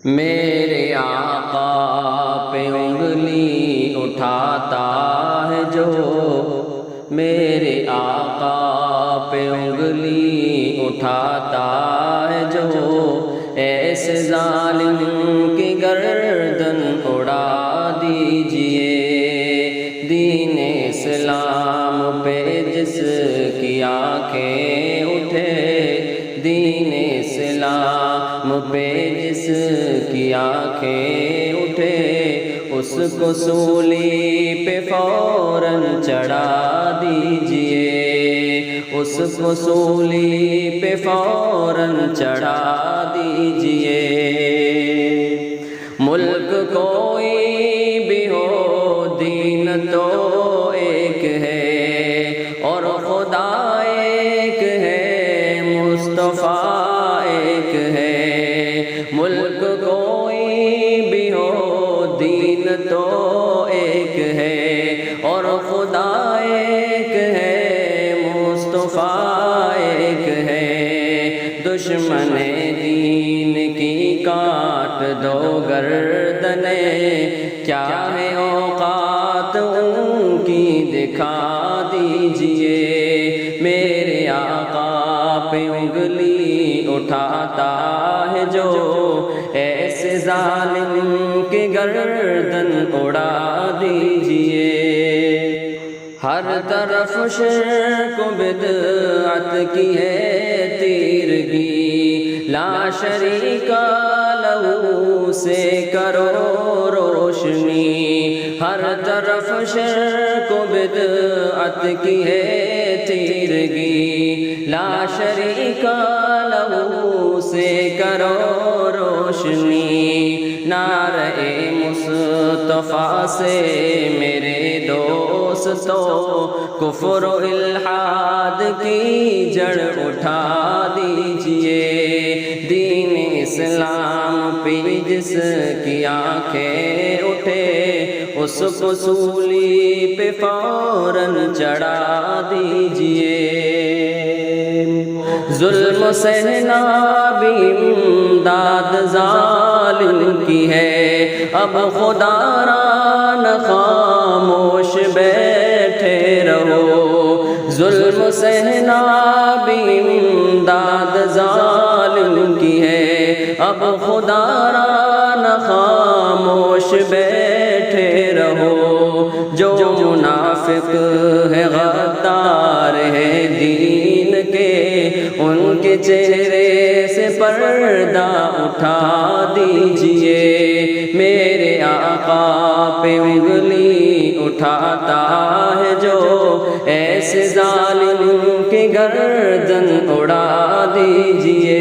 میرے آقا پہ انگلی اٹھاتا ہے جو، میرے آقا پہ انگلی اٹھاتا ہے جو، ایسے ظالم کی گردن اڑا دیجئے۔ دین اسلام پہ جس کی آنکھیں اٹھے، دین اسلام پہ جس کی آنکھیں اٹھے، اس کو سولی پہ فوراً چڑھا دیجئے، اس کو سولی پہ فوراً چڑھا دیجئے۔ ملک کوئی بھی ہو دین تو ایک ہے، اور خدا ایک ہے، مصطفیٰ ایک ہے۔ ملک کوئی بھی ہو دین تو ایک ہے، اور خدا ایک ہے، مصطفیٰ ایک ہے۔ دشمن دین کی کاٹ دو گردنیں، کیا ہے اوقات ان کی دکھا دیجئے۔ میرے آقا پہ انگلی اٹھاتا ہے جو، ایسے ظالم کی گردن اڑا دیجئے۔ ہر طرف شرک و بدعت کی ہے تیرگی، لا شریک لہو سے کرو روشنی۔ ہر طرف شرک و بدعت کی ہے تیرگی، لا شریک لہو سے کرو روشنی۔ نعرہ مصطفیٰ سے میرے دوستو، کفر و الحاد کی جڑ اٹھا دیجئے۔ دین اسلام پہ جس کی آنکھیں اٹھے، اس کو سولی پہ فوراً چڑھا دیجئے۔ ظلم سہنا بھی امداد ظالم کی ہے، اب خدا را نہ خاموش بیٹھے رہو۔ ظلم سہنا بھی امداد ظالم کی ہے، اب خدا را نہ خاموش بیٹھے رہو۔ جو منافق ہے غدار ہے دین کے، ان کے چہرے سے پردہ اٹھا دیجئے۔ میرے آقا پہ انگلی اٹھاتا ہے جو، ایسے ظالم کی گردن اڑا دیجئے۔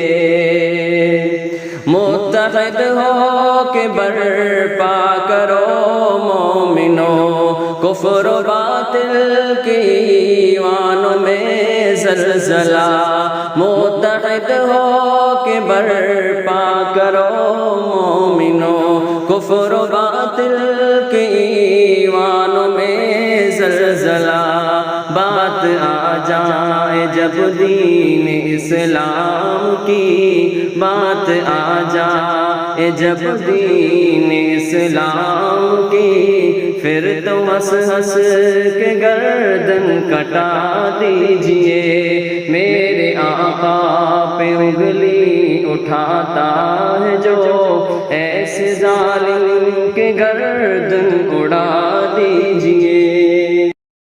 متحد ہو کے برپا کرو مومنو، کفر و باطل کی ایوانوں میں زلزلہ۔ متحد ہو کے برپا کرو مومنو، کفر و باطل کی ایوانوں میں زلزلہ۔ بات آ جائے جب دین اسلام کی، بات آ جائے جب دین اسلام کی، پھر تو ہنس ہنس کے گردن کٹا دیجئے۔ میرے آقا پہ انگلی اٹھاتا ہے جو، ایسے ظالم کے گردن اڑا